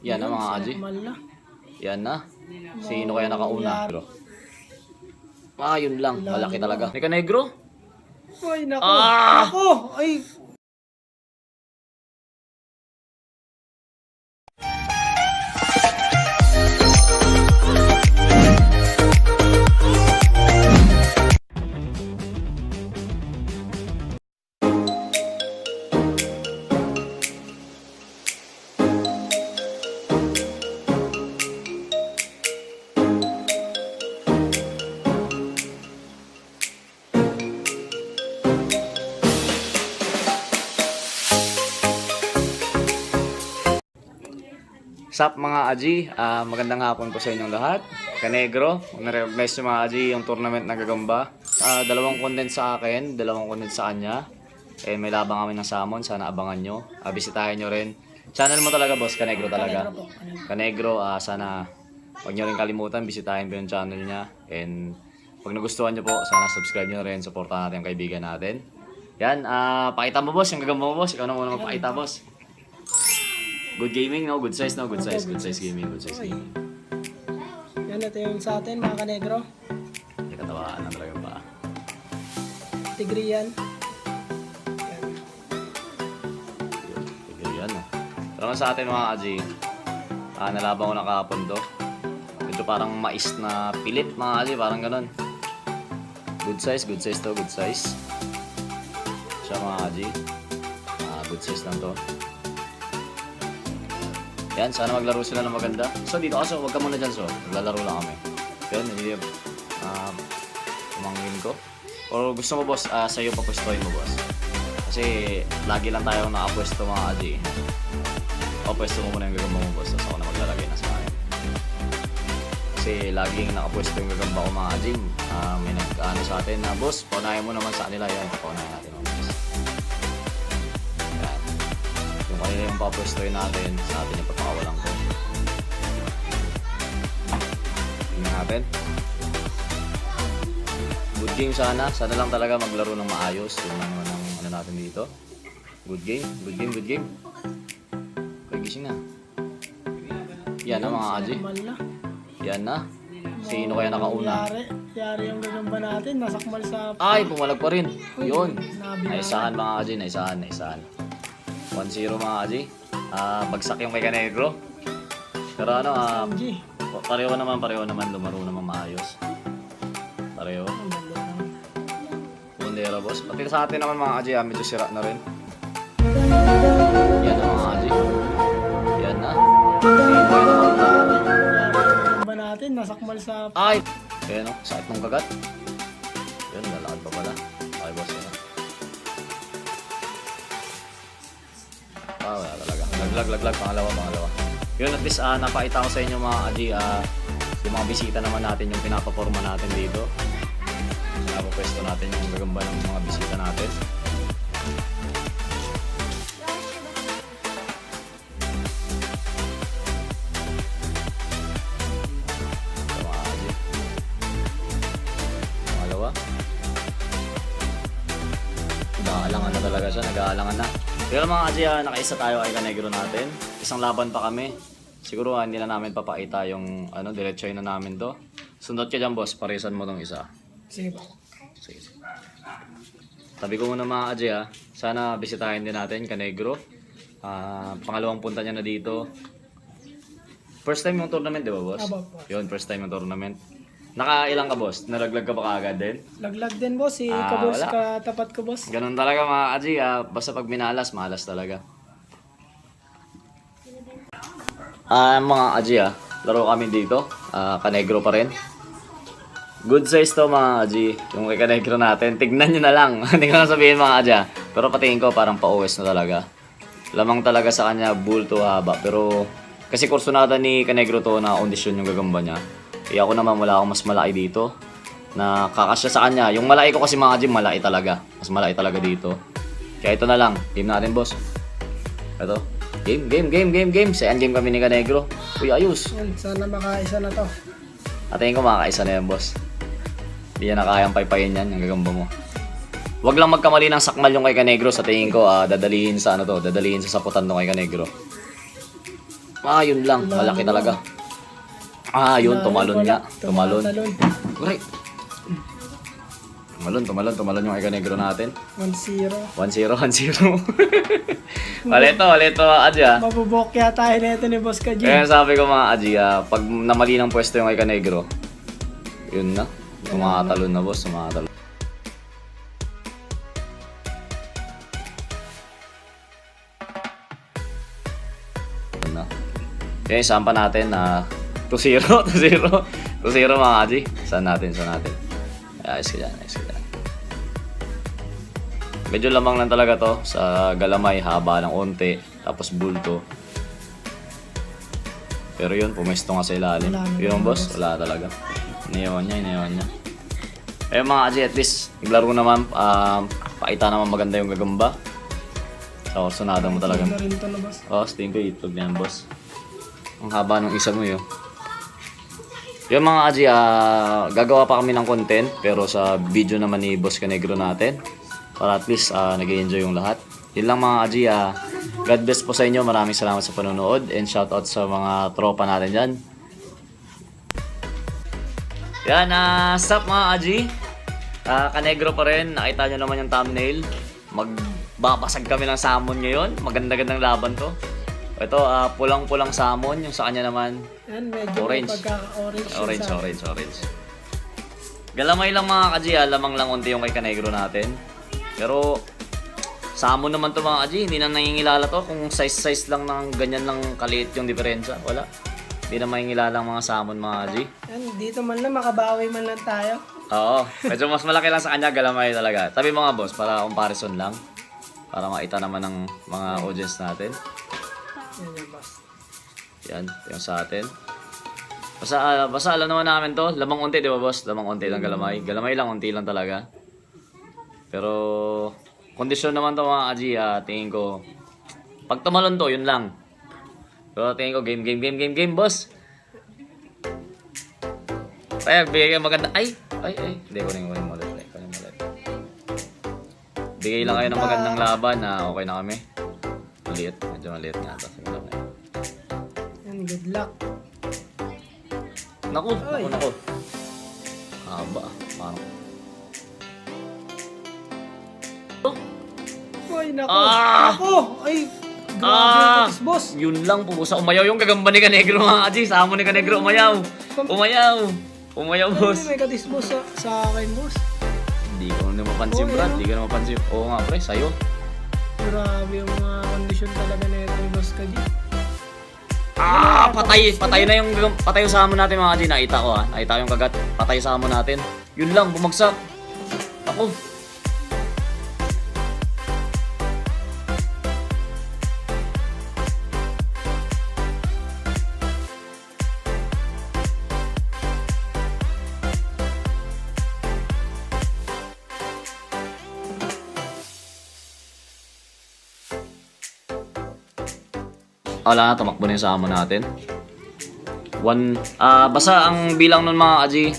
Yan na mga Aji. Yan na. Sino kaya nakauna? Yun lang. Malaki talaga. May kanegro? Ay, nako. Nako. Ay. Sup mga Aji, magandang hapon po sa inyong lahat. Kanegro, na-recognize yung mga Aji yung tournament na gagamba. Dalawang content sa akin, dalawang content sa kanya. May labang kami ng Salmon, sana abangan nyo. Bisitahin nyo rin. Channel mo talaga boss, Kanegro talaga. Kanegro, sana huwag nyo rin kalimutan, bisitahin po yung channel niya. And pag nagustuhan nyo po, sana subscribe nyo rin, supportan natin yung kaibigan natin. Yan, pakita mo boss, yung gagamba mo boss. Ikaw na muna magpakita boss. Good gaming, no? Good size, no? Good size gaming, good size gaming. Yan, ito yung sa atin, mga kanegro. Hindi katawaan na talaga pa. Tigrian. Yan. Tigrian, no? Pero sa atin, mga Aji, nalaban ko na kahapon to. Ito parang mais na pilit, mga Aji, parang ganun. Good size to, good size. Siya, mga Aji. Good size lang to. Yan, sana maglaro sila ng maganda. So, dito kaso, huwag ka muna dyan, so. Naglalaro lang kami. Yan, hindi umangin ko. Or gusto mo, boss, sa'yo papwestohin mo, boss. Kasi, lagi lang tayo nakapwesto, mga Aji. Papwesto mo muna yung gagamba mo, boss. Tapos ako na maglalagay na sa akin. Kasi, laging nakapwesto yung gagamba ko, mga Aji. May nag-ano sa atin na, boss, paunahin mo naman sa kanila. Yan, paunahin natin, mga boss. Kanina yung papwestohin natin, sa atin yung papakawalan ko. Tingnan natin. Good game sana. Sana lang talaga maglaro ng maayos. Yung naman ang ano natin dito. Good game. Okay, gising na. Yan na mga Aji. Yan na. Sino kaya nakauna? Yari yung gagamba natin. Nasakmal sa... Ay, pumalag pa rin. Yun. Naisahan mga Aji. Naisahan. 1-0 mga Aji. Bagsak yung kay Kanegro. Pero ano, pareho naman lumaro naman maayos. Pareho. Bundera boss. Pati sa atin naman mga Aji, medyo sira na rin. Yan na mga Aji. Yan na. Gagamba natin, nasakmal sa... Ay! Ayan o, sakit ng kagat. Yan, lalakad pa pala. Okay boss, yan. Wala talaga. Laglag. Pangalawa. Yun, at least napakita ko sa inyo mga Aji, yung mga bisita naman natin, yung pinapaporma natin dito. Napapwesto natin yung gagamba ng mga bisita natin. Ito mga Aji. Pangalawa. Nag-aalangan na talaga siya, nag-aalangan na. Pero mga Aji, nakaisa tayo kay Kanegro natin. Isang laban pa kami. Siguro hindi na namin papakita yung diretso na namin to. Sundot ka dyan boss, parisan mo tong isa. Sige ba? Sige. Tabi ko muna mga Aji sana bisitahin din natin Kanegro. Pangalawang punta niya na dito. First time yung tournament, di ba boss? Yun, first time yung tournament. Nakailang ka boss? Nalaglag ka ba kaagad din? Laglag din boss, ka-boss, katapat ko boss. Ganun talaga mga Aji, basta pag minalas, malas talaga. Mga Aji, laro kami dito. Kanegro pa rin. Good size to mga Aji, yung kay Kanegro natin. Tignan nyo na lang. Hindi ko na sabihin mga Aji. Pero patingin ko parang pa-OS na talaga. Lamang talaga sa kanya, bull to haba. Pero kasi kursunada ni Kanegro to na kondisyon yung gagamba niya. Kaya ako naman wala akong mas malaki dito na kakasya sa kanya. Yung malaki ko kasi mga Jim, malaki talaga. Mas malaki talaga dito. Kaya ito na lang. Game natin boss. Ito. Game. Sayan game kami ni Kanegro. Uy, ayos. Sana makaisa na to. At tingin ko makakaisa na yan boss. Hindi yan na kayang paypayin yan. Yung gagamba mo. Huwag lang magkamali ng sakmal yung kay Kanegro. Sa tingin ko, dadalihin sa Dadalihin sa saputan to kay Kanegro. Ah, yun lang. Malaki talaga. Ah, yun. Tumalon nga. Tumalon. Correct. Tumalon yung Ika Negro natin. 1-0. 1-0. Ulit to, Aji ah. Mabubokya tayo na ito ni Boss Kaji. Kaya sabi ko mga Aji ah, pag namali ng pwesto yung Ika Negro, yun na. Tumatalon na boss, tumatalon. Yun na. Kaya isama natin na 2-0, 2-0 mga Aji. Saan natin. Ayos ka dyan. Medyo lamang lang talaga to sa galamay, haba ng onte, tapos bulto. Pero yun, pumesto nga sa ilalim. Yun boss, wala talaga. Iniyawan niya. Eh mga Aji, at least, naglaro naman, paita naman maganda yung gagamba. So, sunada mo talaga. Ito rin ito na boss. Oh, sting ko itlog na yan boss. Ang haba ng isa mo yun. Yung mga Aji, gagawa pa kami ng content, pero sa video naman ni Boss Ika Negro natin. Para at least nag-enjoy yung lahat. Yun lang mga Aji, God bless po sa inyo. Maraming salamat sa panonood and shoutout sa mga tropa natin dyan. Yan, sup mga Aji. Kanegro pa rin. Nakita nyo naman yung thumbnail. Magbabasag kami ng salmon ngayon. Maganda-gandang laban to. Ito, pulang-pulang salmon. Yung sa kanya naman, Yan, medyo orange. pagka-orange. Orange. Galamay lang mga Aji, lamang lang unti yung kay Kanegro natin. Pero salmon naman to mga Aji, hindi na nangingilala to kung size lang ng ganyan lang kaliit yung diferensya. Wala. Hindi na mangingilala ang mga salmon mga Aji. Yan, dito man lang, makabawi man lang tayo. Oo, medyo mas malaki lang sa kanya, galamay talaga. Tabi mga boss, para comparison lang. Para makita naman ng mga audience natin. Yan yung boss. Yan, yung sa atin. Basta alam naman namin to, lamang unti, di ba boss? Lamang unti lang galamay. Galamay lang, unti lang talaga. Pero kondisyon naman to mga Aji, tingin ko pag tumalon to, yun lang. Pero tingin ko game boss. Kaya bigay maganda. Ay, hindi ko rin ulit. Bigay lang kayo ng magandang laban na okay na kami. Medyo maliit nga ito. Yan, good luck. Naku. Haba, parang. Uy, naku. Ay, grabe yung patis, boss. Yun lang po. Sa umayaw yung gagamba ni Kanegro mga Aji. Sa amo ni Kanegro umayaw. Umayaw boss. Ay, may katis, boss, sa akin, boss. Hindi ko na mapansin, Brad. Hindi ko na mapansin. Oo nga, pre. Sa'yo. Grabe yung mga kondisyon talaga na ito yung Boss Kaji. Patay na yung sa hamon natin mga Aji. Nakita ko Nakita ko yung kagat. Patay sa hamon natin. Yun lang, bumagsak. Ako. Wala na, tumakbo na yung samo natin. Basta ang bilang nun mga Aji,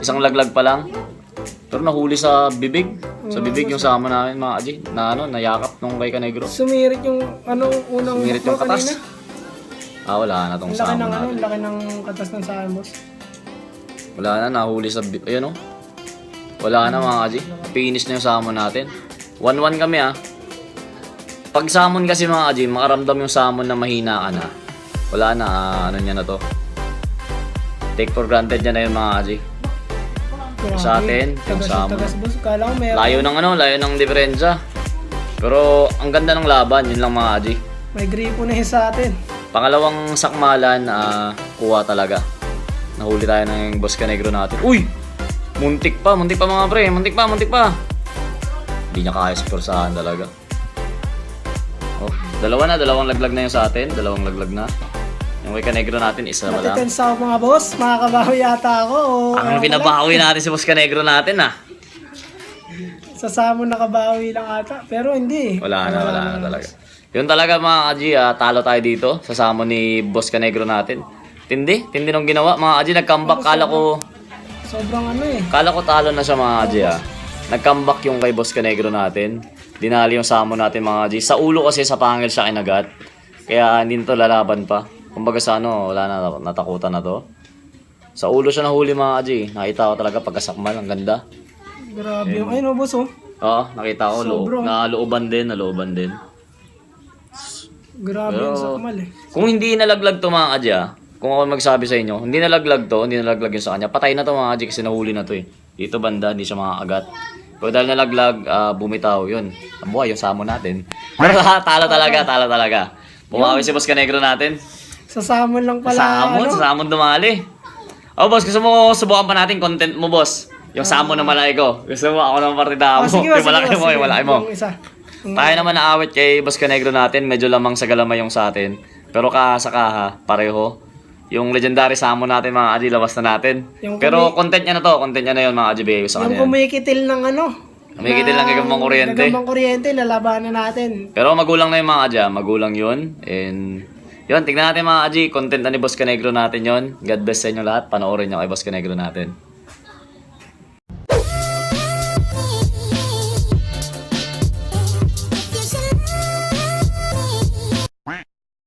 isang laglag pa lang. Pero nahuli sa bibig. Sa bibig yung samo namin mga Aji. Nayakap nung kay Kanegro. Sumirit yung unang Sumirit yung katas. kanina. Wala na tong samo natin. Laki ng katas ng sa akin, boss. Wala na, nahuli sa bibig. Ayun Wala na mga Aji. Finish na yung samo natin. 1-1 kami Pag salmon kasi mga Aji, makaramdam yung salmon na mahina ka na. Wala na, niya na to. Take for granted niya na yun mga Aji. Sa atin, yung salmon. Layo ng diferensya. Pero ang ganda ng laban, yun lang mga Aji. May gripo na yun sa atin. Pangalawang sakmalan, kuha talaga. Nahuli tayo ng Boss Kanegro natin. Uy! Muntik pa mga pre, muntik pa. Hindi niya kaya saan talaga. Dalawang laglag na yung sa atin. Dalawang laglag na. Yung kay Kanegro natin, isa na lang. Natitensa ako mga boss. Makakabawi yata ako. Ang binabawi natin si Boss Kanegro natin Sa Samo nakabawi lang ata. Pero hindi. Wala na talaga. Yun talaga mga Aji, talo tayo dito sa Samo ni Boss Kanegro natin. Tindi nung ginawa. Mga Aji, nag-comeback. Sobrang Kala ko talo na siya mga Aji Nag-comeback yung kay Boss Kanegro natin. Dinali yung Samo natin mga Aji. Sa ulo kasi sa pangil siya kinagat. Kaya hindi na to lalaban pa. Kumbaga sa ano, wala na, natakutan na to. Sa ulo siya nahuli mga Aji. Nakita ko talaga pagkasakmal, ang ganda. Grabe yung, ayun o boss oh. Oo, nakita ko, Sobra. nalooban din. Grabe Pero, yung sakmal eh. Kung hindi nalaglag to mga Aji kung ako magsabi sa inyo, hindi nalaglag yun sa kanya, patay na to mga Aji kasi nahuli na to eh. Dito banda, hindi siya makakagat. Pero dahil nalaglag, bumitaw, yun. Ang buhay, yung samo natin. Pero talo talaga. Bumawi si Boss Canegro natin. Sa salmon lang pala. Sa Samon dumali. Oh, boss, gusto mo subukan pa natin content mo, boss? Yung Samon na malaki ko. Gusto mo ako ng partida mo? Sige, Yung malaki mo, yung malaki mo. Yung isa. Tayo naman naawit kay Boss Canegro natin. Medyo lamang sa galamay yung sa atin. Pero sa kaha, pareho. Yung legendary Samon natin, mga Aji, labas na natin. Pero content niya na to. Content niya na yun, mga Aji, bigay ko sa Yung kanya. kumikitil ng ano. Kumikitil ng gagambang kuryente. Gagambang kuryente, lalabanan natin. Pero magulang na yung mga Aji, magulang yun. And yun, tignan natin mga Aji, content na ni Boss Canegro natin yun. God bless sa inyo lahat. Panoorin nyo kay Boss Canegro natin.